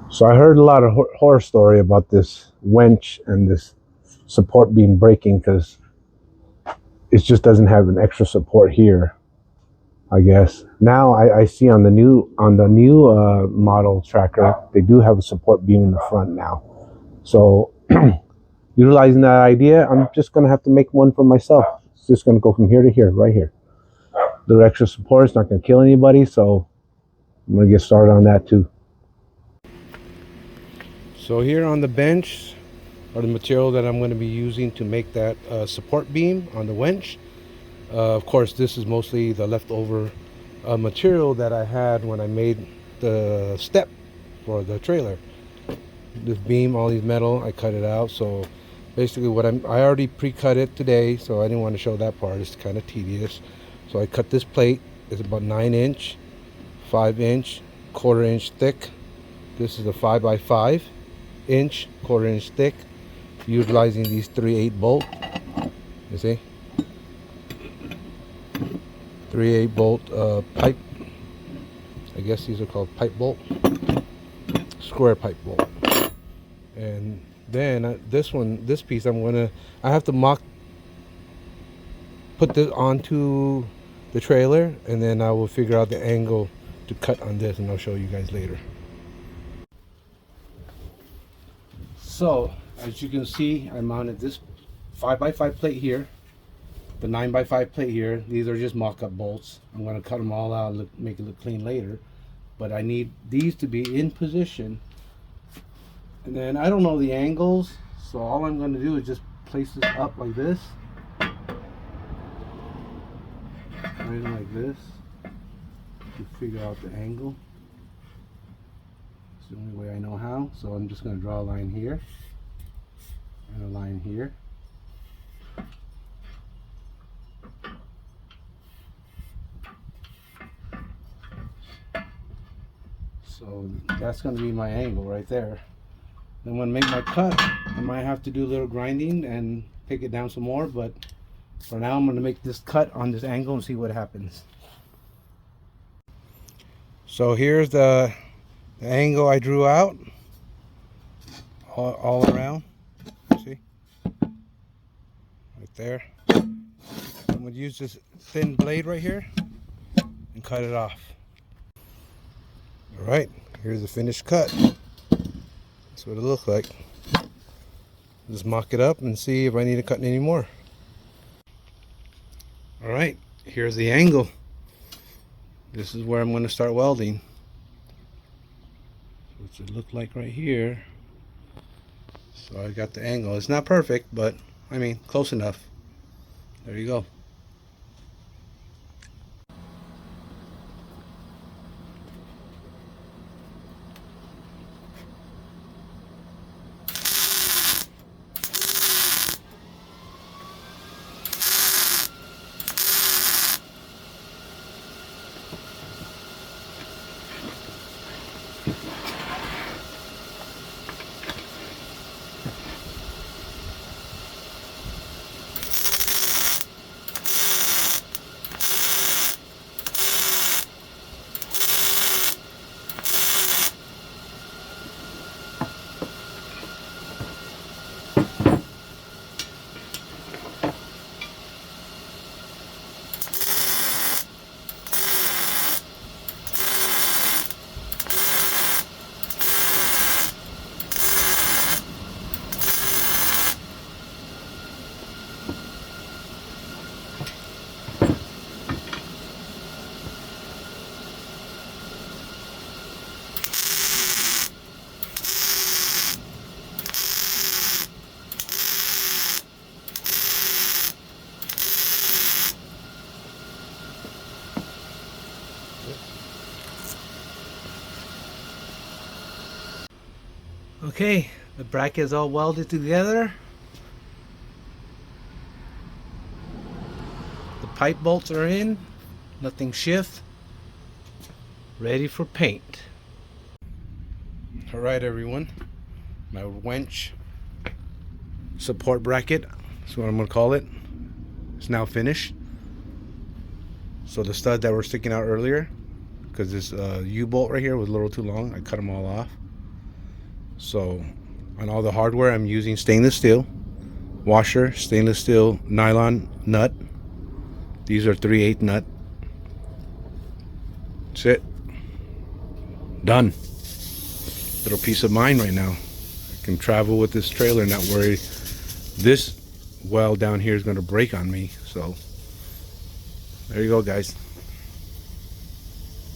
So I heard a lot of horror story about this wench and this support beam breaking because it just doesn't have an extra support here. I guess now I see on the new model tracker they do have a support beam in the front now. So utilizing that idea, I'm just gonna have to make one for myself. It's just gonna go from here to here, right here. The extra support is not gonna kill anybody, so I'm gonna get started on that too. So here on the bench are the material that I'm going to be using to make that support beam on the winch. Of course, this is mostly the leftover material that I had when I made the step for the trailer. This beam, all these metal, I cut it out. So basically I already pre-cut it today, so I didn't want to show that part. It's kind of tedious. So I cut this plate. It's about 9-inch, 5-inch, quarter-inch thick. This is a 5x5-inch, quarter-inch thick, utilizing these 3/8 bolt. You see, 3/8 bolt pipe. I guess these are called pipe bolt, square pipe bolt. And then this piece, I have to put this onto the trailer, and then I will figure out the angle to cut on this, and I'll show you guys later. So as you can see, I mounted this 5x5 plate here, the 9x5 plate here. These are just mock-up bolts. I'm going to cut them all out and make it look clean later, but I need these to be in position. And then I don't know the angles, so all I'm going to do is just place this up like this, right like this, to figure out the angle. It's the only way I know how. So I'm just going to draw a line here and a line here. So that's going to be my angle right there. Then when I make my cut, I might have to do a little grinding and pick it down some more, but for now I'm going to make this cut on this angle and see what happens. So here's the angle I drew out all around. See? Right there. I'm going to use this thin blade right here and cut it off. Alright, here's the finished cut. That's what it looks like. Just mock it up and see if I need to cut any more. Alright, here's the angle. This is where I'm going to start welding. So what it look like right here. So I got the angle. It's not perfect, but I mean close enough. There you go. Okay, the bracket is all welded together. The pipe bolts are in, nothing shift, ready for paint. Alright everyone, my wench support bracket, that's what I'm going to call it, it's now finished. So the studs that were sticking out earlier, because this U-bolt right here was a little too long, I cut them all off. So on all the hardware, I'm using stainless steel washer, stainless steel nylon nut. These are 3/8 nut. That's it. Done. Little peace of mind right now. I can travel with this trailer, not worry this well down here is going to break on me. So there you go, guys.